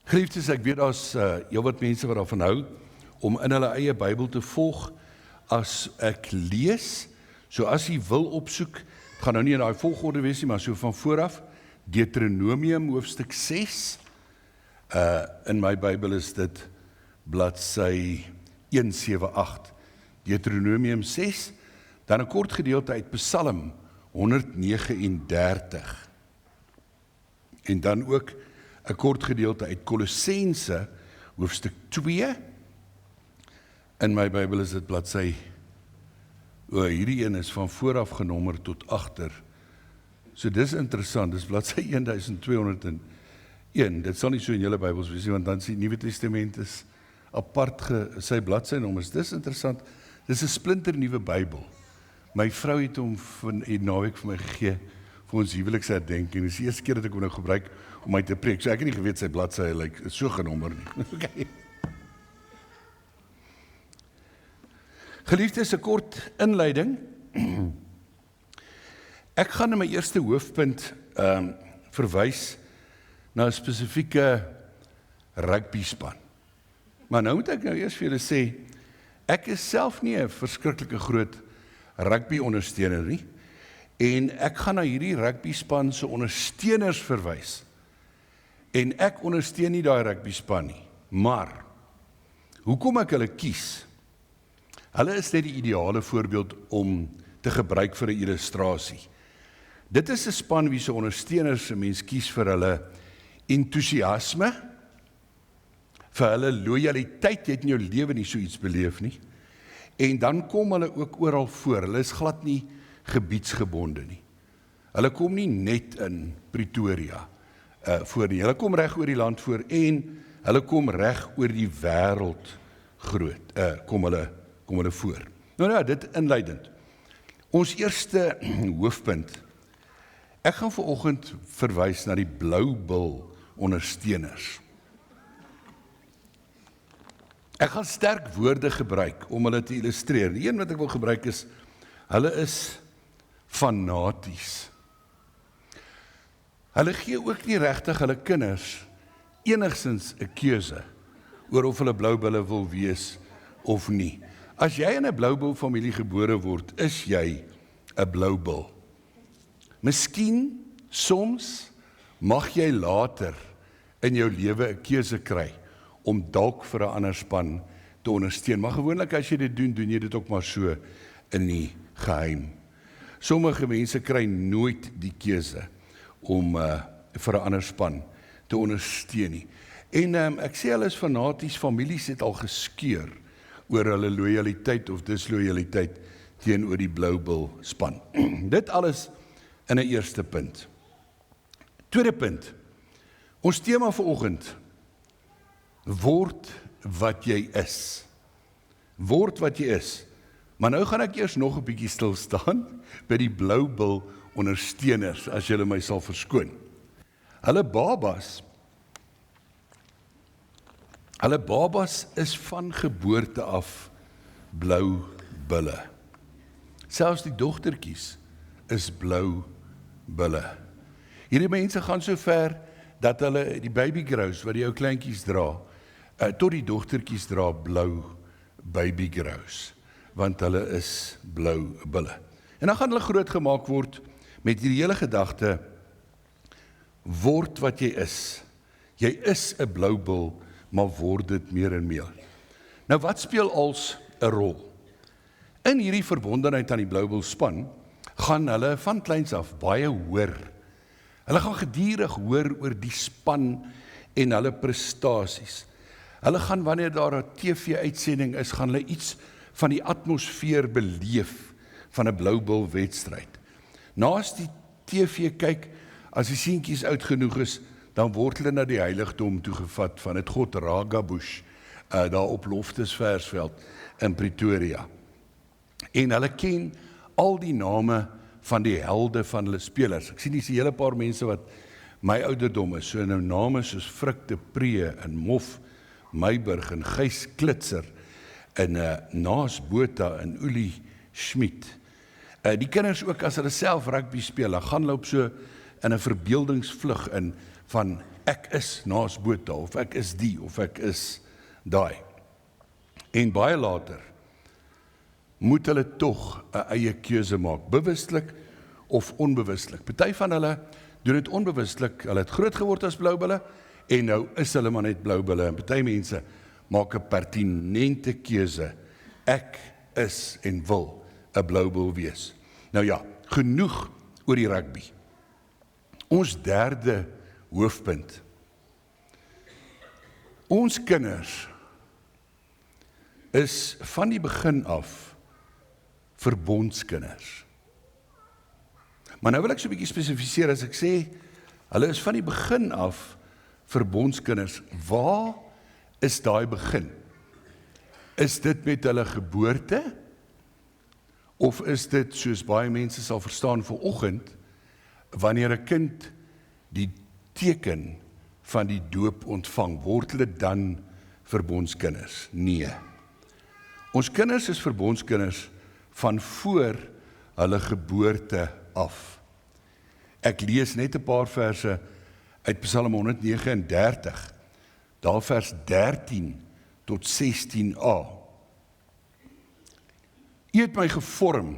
Geliefdes, ek weet daar's heelwat mense wat daarvan hou om in hulle eie Bybel te volg as ek lees. So as jy wil opsoek, het gaan nou nie in daai volgorde wees nie, maar so van vooraf, Deuteronomium hoofstuk 6. In my Bybel is dit bladsy 178. Deuteronomium 6, dan 'n kort gedeelte uit Psalm 139. En dan ook 'n kort gedeelte uit Kolossense hoofstuk 2. In my Bybel is dit bladsy, hierdie een is van vooraf genommer tot agter. So dis interessant, dis bladsy 1201. Dit sal nie so in julle Bybels wees nie, want dan is die Nuwe Testament is apart sy bladsynommers. Dis interessant. Dis 'n splinter nuwe Bybel. My vrou het hom van die naweek vir my gegee vir ons huweliksherdenking. Dis die eerste keer dat ek hom nou gebruik om my te preek. So ek het nie geweet sy bladsy is so genommer nie. Okay. Geliefdes, 'n kort inleiding. Ek gaan in my eerste hoofpunt verwys na 'n spesifieke rugby span. Maar nou moet ek nou eers vir julle sê, ek is self nie 'n verskriklike groot rugby ondersteuner nie, en ek gaan na hierdie rugby span se ondersteuners verwys. En ek ondersteun nie daai rugby span nie, maar hoekom ek hulle kies? Hulle is net die ideale voorbeeld om te gebruik vir 'n illustrasie. Dit is 'n span wie se ondersteuners 'n mens kies vir hulle entoesiasme, vir hulle lojaliteit. Jy het in jou lewe nie so iets beleef nie. En dan kom hulle ook oral voor. Hulle is glad nie gebiedsgebonde nie. Hulle kom nie net in Pretoria voor nie. Hulle kom reg oor die land voor en hulle kom reg oor die wêreld kom hulle voor. Nou, dit inleidend. Ons eerste hoofpunt. Ek gaan vanoggend verwys na die Blou Bil ondersteuners. Ek gaan sterk woorde gebruik om hulle te illustreer. Die een wat ek wil gebruik is, hulle is fanaties. Hulle gee ook nie regtig hulle kinders enigstens 'n keuse oor of hulle blou bulle wil wees of nie. As jy in 'n blou bil familie gebore word, is jy 'n blou bil. Miskien, soms, mag jy later in jou lewe 'n keuse kry om dalk vir 'n ander span te ondersteun. Maar gewoonlik as jy dit doen jy dit ook maar so in die geheim. Sommige mense kry nooit die keuse om vir 'n ander span te ondersteun nie. En ek sê hulle is fanaties, families het al geskeur oor hulle lojaliteit of dislojaliteit teenoor die Blou Bil span. Dit alles in 'n eerste punt. Tweede punt. Ons tema vanoggend: word wat jy is. Word wat jy is. Maar nou gaan ek eers nog 'n bietjie stil staan by die Blou Bil ondersteuners, as julle my sal verskoon. Hulle babas is van geboorte af blou bulle. Selfs die dogtertjies is blou bulle. Hierdie mense gaan so ver dat hulle die baby grows wat die ou kleintjies dra, tot die dogtertjies dra blou baby grows, want hulle is blou bulle. En dan gaan hulle groot gemaak word met hierdie hele gedagte: word wat jy is. Jy is 'n blou bil, maar word dit meer en meer. Nou wat speel als 'n rol? In hierdie verbondenheid aan die Blou Bil span gaan hulle van kleins af baie hoor. Hulle gaan gedurig hoor oor die span en hulle prestasies. Hulle gaan, wanneer daar 'n TV-uitsending is, gaan hulle iets van die atmosfeer beleef van 'n Blou Bil wedstryd. Naas die TV kyk, as die seentjies oud genoeg is, dan word hulle na die heiligdom toegevat van het God Ragabush, daar op Loftesversveld in Pretoria. En hulle ken al die name van die helde van hulle spelers. Ek sien dis 'n hele paar mense wat my ouderdom is, so nou name soos Frik de Pre en Mof Meiburg en Gys Klitser en Naas Botha en Uli Schmid. Die kinders ook, as hulle self rugby speel, dan gaan hulle op so in 'n verbeeldingsvlug in van ek is naas Botha, of ek is die, of ek is daai. En baie later moet hulle tog 'n eie keuse maak, bewustelik of onbewustelik. Party van hulle doen dit onbewustelik, hulle het groot geword as bloubulle, en nou is hulle maar net bloubulle, en party mense maak 'n pertinente keuse, ek is en wil 'n bloubul wees. Nou ja, genoeg oor die rugby. Ons derde hoofpunt. Ons kinders is van die begin af verbondskinders. Maar nou wil ek so 'n bietjie spesifiseer as ek sê, hulle is van die begin af verbondskinders. Waar is daai begin? Is dit met hulle geboorte? Of is dit, soos baie mense sal verstaan vanoggend, wanneer 'n kind die teken van die doop ontvang, word hulle dan verbondskinders? Nee. Ons kinders is verbondskinders van voor hulle geboorte af. Ek lees net 'n paar verse uit Psalm 139, daar vers 13 tot 16a. U het my gevorm,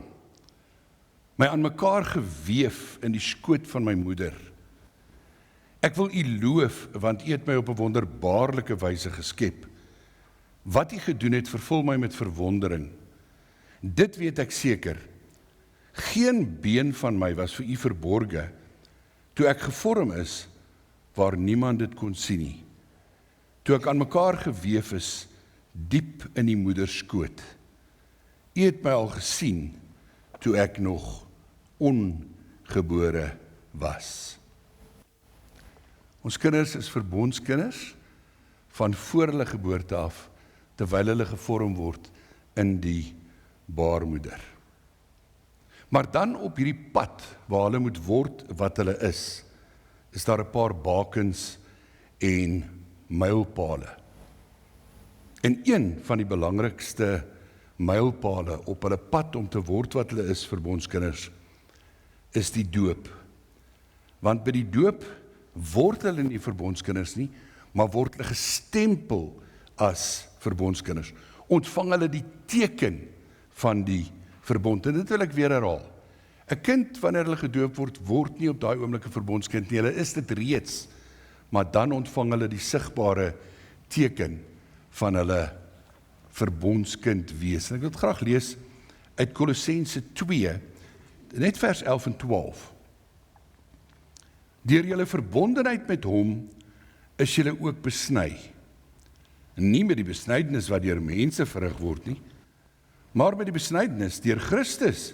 my aan mekaar geweef in die skoot van my moeder. Ek wil u loof, want u het my op 'n wonderbaarlike wyse geskep. Wat u gedoen het, vervul my met verwondering. Dit weet ek seker, geen been van my was vir u verborge, toe ek gevorm is, waar niemand dit kon sien nie. Toe ek aan mekaar geweef is, diep in die moederskoot. U het my al gesien, toe ek nog ongebore was. Ons kinders is verbondskinders van voor hulle geboorte af, terwyl hulle gevorm word in die baarmoeder. Maar dan op hierdie pad, waar hulle moet word wat hulle is daar 'n paar bakens en mylpale. En een van die belangrikste mylpale op hulle pad om te word wat hulle is, verbondskinders, is die doop. Want by die doop word hulle nie verbondskinders nie, maar word hulle gestempel as verbondskinders. Ontvang hulle die teken van die verbond. En dit wil ek weer herhaal. 'n Kind, wanneer hulle gedoop word, word nie op daai oomblik 'n verbondskind nie. Hulle is dit reeds, maar dan ontvang hulle die sigbare teken van hulle verbondskind wees. En ek wil dit graag lees uit Kolossense 2, net vers 11 en 12. Deur julle verbondenheid met hom is julle ook besny. Nie met die besnydenis wat deur mense verrig word nie, maar met die besnydenis deur Christus.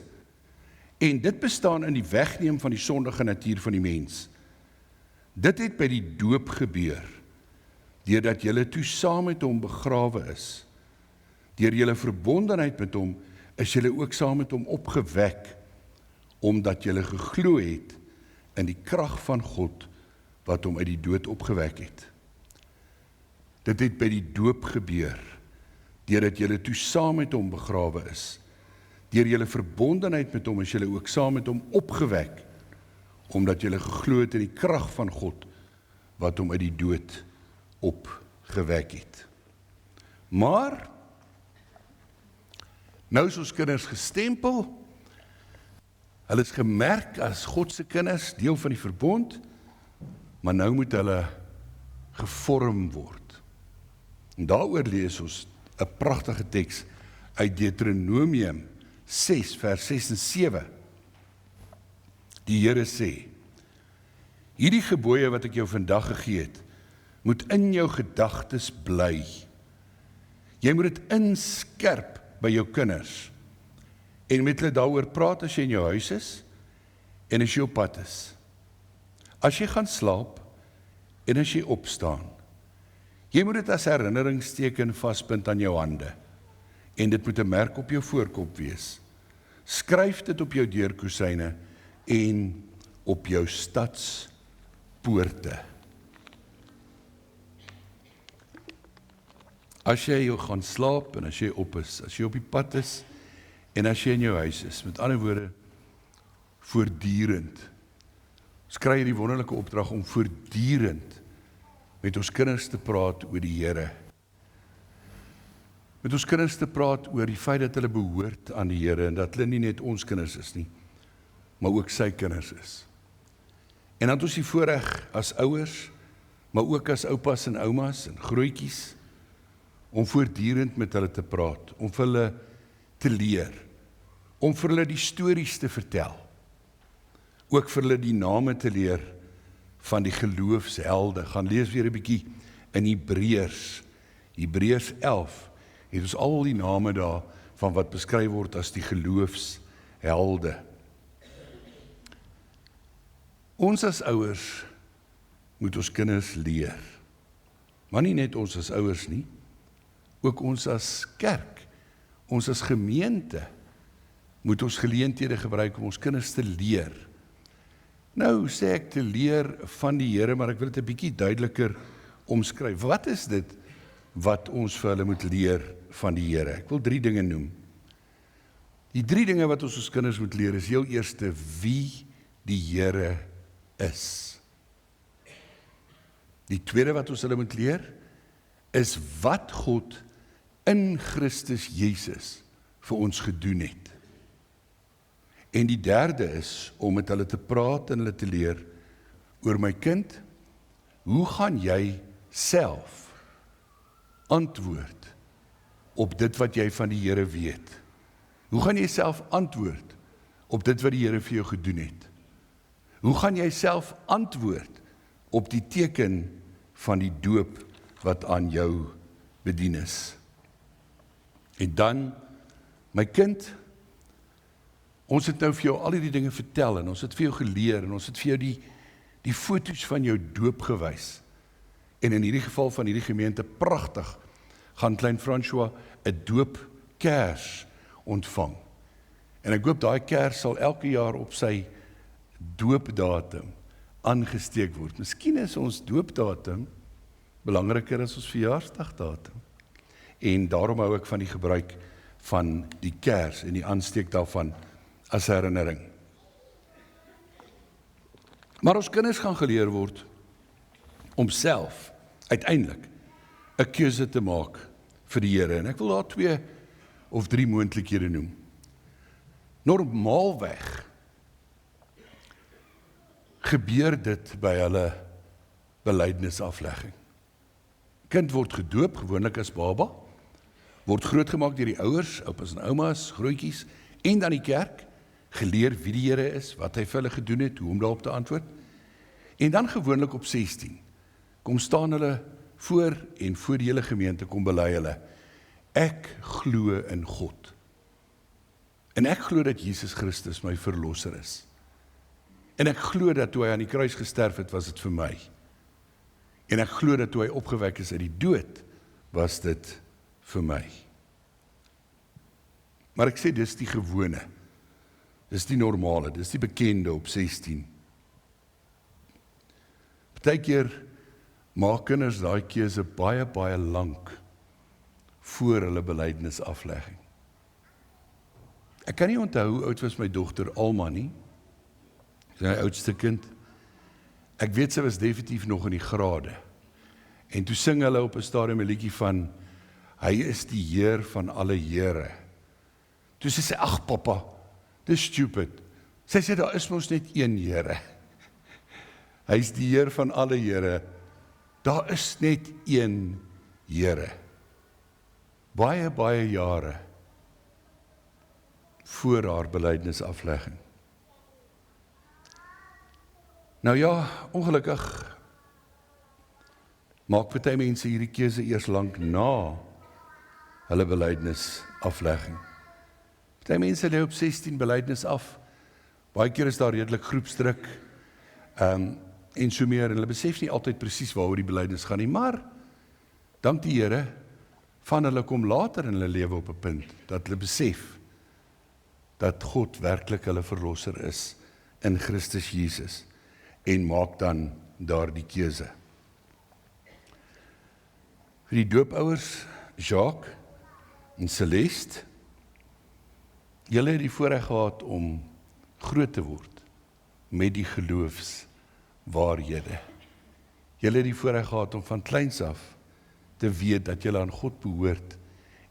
En dit bestaan in die wegneem van die sondige natuur van die mens. Dit het by die doop gebeur, deurdat julle toe saam met hom begrawe is. Deur julle verbondenheid met hom is julle ook saam met hom opgewek, omdat julle geglo het in die krag van God wat hom uit die dood opgewek het. Dit het by die doop gebeur, deurdat julle toe saam met hom begrawe is. Deur julle verbondenheid met hom is julle ook saam met hom opgewek, omdat julle geglo het in die krag van God wat hom uit die dood opgewek het. Maar nou is ons kinders gestempel, hulle is gemerk as God se kinders, deel van die verbond, maar nou moet hulle gevorm word. En daaroor lees ons 'n pragtige teks uit Deuteronomium 6 vers 6 en 7. Die Here sê: hierdie gebooie wat ek jou vandag gegee het, moet in jou gedagtes bly. Jy moet dit inskerp by jou kinders en met hulle daaroor praat as jy in jou huis is en as jy op pad is, as jy gaan slaap en as jy opstaan. Jy moet dit as herinneringsteken vaspunt aan jou hande en dit moet 'n merk op jou voorkop wees. Skryf dit op jou deurkosyne en op jou stadspoorte. As jy gaan slaap en as jy op is, as jy op die pad is en as jy in jou huis is, met ander woorde, voortdurend, Ons kry hierdie wonderlike opdrag om voortdurend met ons kinders te praat oor die Here. Met ons kinders te praat oor die feit dat hulle behoort aan die Here en dat hulle nie net ons kinders is nie, maar ook sy kinders is. En dan het ons die voorreg as ouers, maar ook as oupas en oumas en grootjies, om voortdurend met hulle te praat, om vir hulle te leer, om vir hulle die stories te vertel, ook vir hulle die name te leer van die geloofshelde. Gaan lees weer 'n bietjie in Hebreërs 11, het ons al die name daar van wat beskryf word as die geloofshelde. Ons as ouers moet ons kinders leer, maar nie net ons as ouers nie, ook ons as kerk, ons as gemeente, moet ons geleenthede gebruik om ons kinders te leer. Nou sê ek te leer van die Here, maar ek wil dit 'n bietjie duideliker omskryf. Wat is dit wat ons vir hulle moet leer van die Here? Ek wil 3 dinge noem. Die 3 dinge wat ons kinders moet leer is heel eerste wie die Here is. Die tweede wat ons hulle moet leer is wat God in Christus Jesus vir ons gedoen het. En die derde is om met hulle te praat en hulle te leer oor my kind, hoe gaan jy self antwoord op dit wat jy van die Here weet? Hoe gaan jy self antwoord op dit wat die Here vir jou gedoen het? Hoe gaan jy self antwoord op die teken van die doop wat aan jou bedien is? En dan, my kind, ons het nou vir jou al die dinge vertel en ons het vir jou geleer en ons het vir jou die foto's van jou doop gewys. En in hierdie geval van hierdie gemeente, pragtig, gaan klein François 'n doopkers ontvang. En ek hoop daai kers sal elke jaar op sy doopdatum aangesteek word. Miskien is ons doopdatum belangriker as ons verjaarsdagdatum. En daarom hou ek van die gebruik van die kers en die aansteek daarvan as herinnering. Maar ons kinders gaan geleer word om self uiteindelik 'n keuse te maak vir die Here. En ek wil daar 2 of 3 moontlikhede noem. Normaalweg gebeur dit by hulle belydenisaflegging. Kind word gedoop, gewoonlik as baba, word grootgemaak deur die ouers, oupas en oumas, grootjies, en dan die kerk, geleer wie die Here is, wat hy vir hulle gedoen het, hoe om daarop te antwoord. En dan gewoonlik op 16, kom staan hulle voor en voor die hele gemeente kom bely hulle, ek glo in God. En ek glo dat Jesus Christus my verlosser is. En ek glo dat toe hy aan die kruis gesterf het, was dit vir my. En ek glo dat toe hy opgewek is uit die dood, was dit vir my. Maar ek sê, dis die gewone, dis die normale, dis die bekende op 16. Partykeer maak kinders daai keuse baie, baie lank voor hulle belydenisaflegging. Ek kan nie onthou hoe oud was my dogter Alma nie, sy oudste kind. Ek weet sy was definitief nog in die grade. En toe sing hulle op 'n stadium 'n liedjie van hy is die Heer van alle Here. Toe sê sy, ag pappa, dis stupid. Sy sê daar is mos net een Here. Hy is die Heer van alle Here. Daar is net een Here. Baie, baie jare voor haar belydenisaflegging. Nou ja, ongelukkig maak party mense hierdie keuse eers lank na hulle belydenisaflegging. Party mense lê op 16 belydenis af. Baie keer is daar redelik groepsdruk en so meer, en hulle besef nie altyd presies waaroor die belydenis gaan nie, maar dank die Here, van hulle kom later in hulle lewe op 'n punt dat hulle besef dat God werklik hulle verlosser is in Christus Jesus en maak dan daardie keuse. Vir die doopouers, Jacques en Celeste, julle het die voorreg gehad om groot te word met die geloofshelde. waarhede. Julle het die voorreg gehad om van kleins af te weet dat julle aan God behoort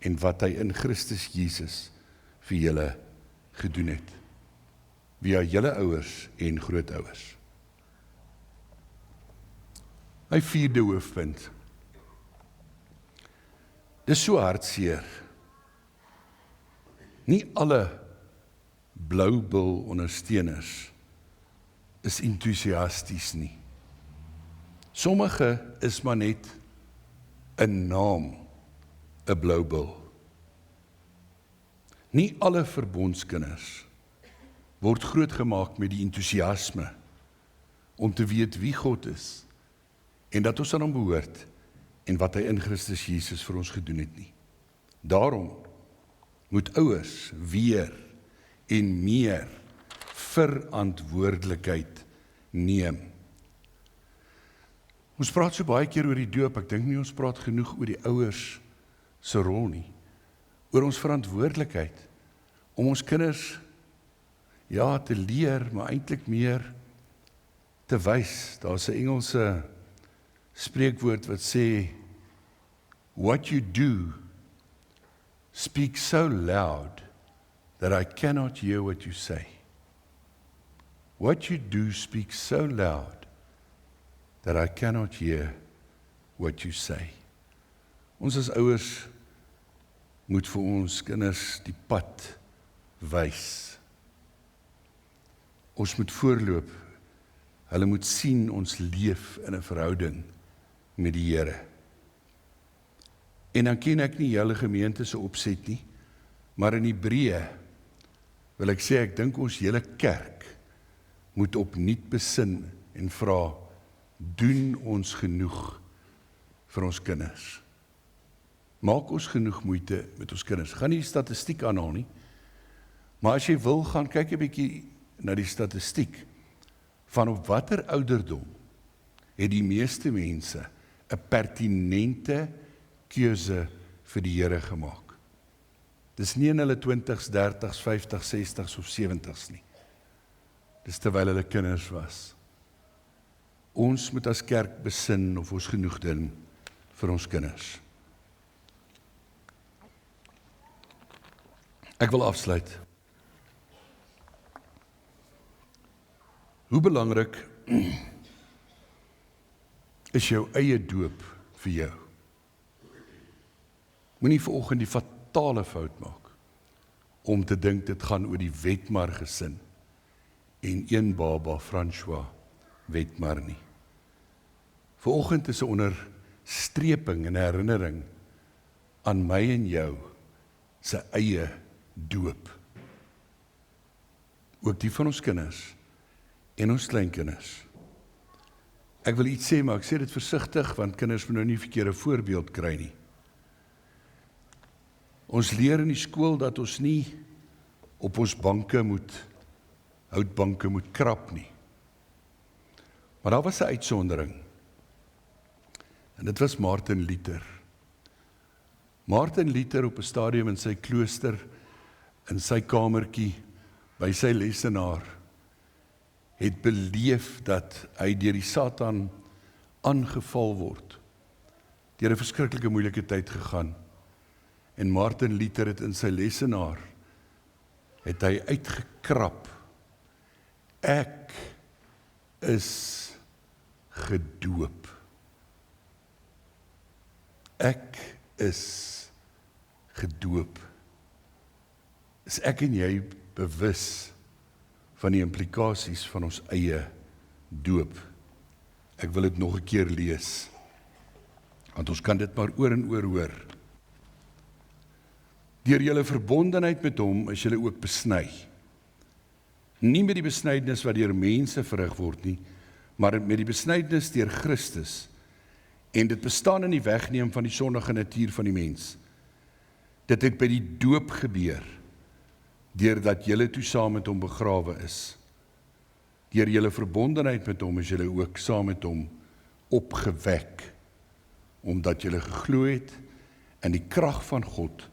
en wat hy in Christus Jesus vir julle gedoen het, via julle ouers en grootouers. My 4de hoofpunt. Dis so hartseer. Nie alle bloubil ondersteuners is entoesiasties nie. Sommige is maar net 'n naam, 'n bloubil. Nie alle verbondskinders word grootgemaak met die entoesiasme om te weet wie God is en dat ons aan hom behoort en wat hy in Christus Jesus vir ons gedoen het nie. Daarom moet ouers weer en meer verantwoordelikheid neem. Ons praat so baie keer oor die doop, ek dink nie ons praat genoeg oor die ouers se rol nie, oor ons verantwoordelikheid om ons kinders te leer, maar eintlik meer te wys. Daar's 'n Engelse spreekwoord wat sê, what you do speaks so loud that I cannot hear what you say. What you do speaks so loud that I cannot hear what you say. Ons as ouers moet vir ons kinders die pad wys. Ons moet voorloop. Hulle moet sien ons leef in 'n verhouding met die Here. En dan ken ek nie julle gemeente se opset nie, maar in Hebreë wil ek sê, ek dink ons hele kerk moet opnuut besin en vra, doen ons genoeg vir ons kinders? Maak ons genoeg moeite met ons kinders? Gaan nie die statistiek aanhaal nie, maar as jy wil, gaan kyk 'n bietjie na die statistiek van op watter ouderdom het die meeste mense 'n pertinente keuse vir die Here gemaak. Dis nie in hulle 20s, 30s, 50s, 60s of 70s nie. Dis terwyl hulle kinders was. Ons moet as kerk besin of ons genoeg doen vir ons kinders. Ek wil afsluit. Hoe belangrik is jou eie doop vir jou? Moenie vanoggend die fatale fout maak om te dink dit gaan oor die Wetmar gesin en een baba, François Wetmar nie. Vanoggend is 'n onderstreping en herinnering aan my en jou se eie doop. Ook die van ons kinders en ons kleinkinders. Ek wil iets sê, maar ek sê dit versigtig, want kinders moet nou nie verkeerde voorbeeld kry nie. Ons leer in die skool dat ons nie op ons houtbanke moet krap nie. Maar daar was 'n uitsondering. En dit was Martin Luther. Martin Luther op 'n stadium in sy klooster, in sy kamertjie, by sy lesenaar, het beleef dat hy deur die Satan aangeval word. Deur 'n verskriklike moeilike tyd gegaan. En Martin Luther het in sy lesenaar, het hy uitgekrap, ek is gedoop. Ek is gedoop. Is ek en jy bewus van die implikasies van ons eie doop? Ek wil dit nog 'n keer lees, want ons kan dit maar oor en oor hoor. Deur julle verbondenheid met hom is julle ook besny. Nie met die besnydenis wat deur mense verrig word nie, maar met die besnydenis deur Christus, en dit bestaan in die wegneem van die sondige natuur van die mens. Dit het by die doop gebeur, deurdat julle toe saam met hom begrawe is. Deur julle verbondenheid met hom is julle ook saam met hom opgewek, omdat julle geglo het in die krag van God,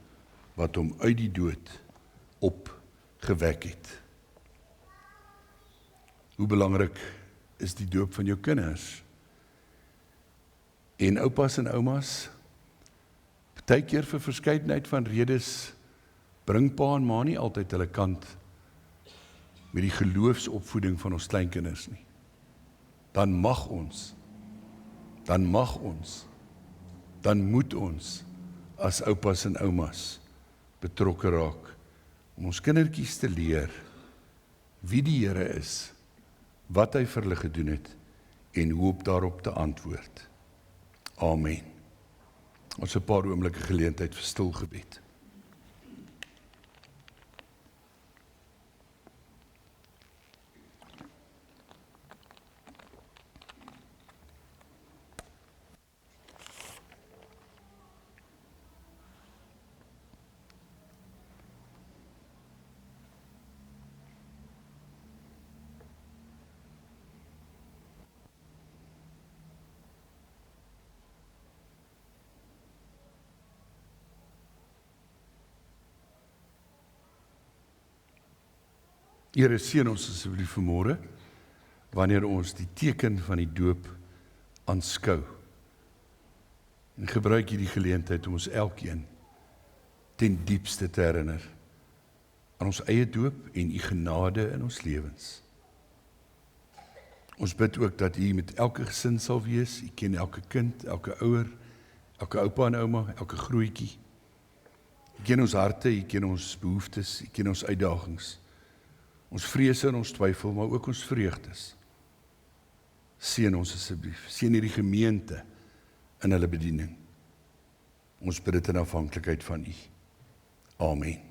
wat hom uit die dood opgewek het. Hoe belangrik is die doop van jou kinders. En oupas en oumas, partykeer vir verskeidenheid van redes, bring pa en ma nie altyd hulle kant met die geloofsopvoeding van ons kleinkinders nie. Dan moet ons as oupas en oumas betrokke raak, om ons kindertjies te leer wie die Here is, wat hy vir hulle gedoen het, en hoe op daarop te antwoord. Amen. Ons 'n paar oomblikke geleentheid vir stil gebed. Here, seën ons asseblief vanmôre, wanneer ons die teken van die doop aanskou. En gebruik hierdie geleentheid om ons elkeen ten diepste te herinner aan ons eie doop en u genade in ons lewens. Ons bid ook dat u met elke gesin sal wees, u ken elke kind, elke ouer, elke oupa en ouma, elke grootjie. U ken ons harte, u ken ons behoeftes, u ken ons uitdagings. Ons vrese en ons twyfel, maar ook ons vreugdes. Seën ons asseblief, seën hierdie gemeente in hulle bediening. Ons bid dit in afhanklikheid van u. Amen.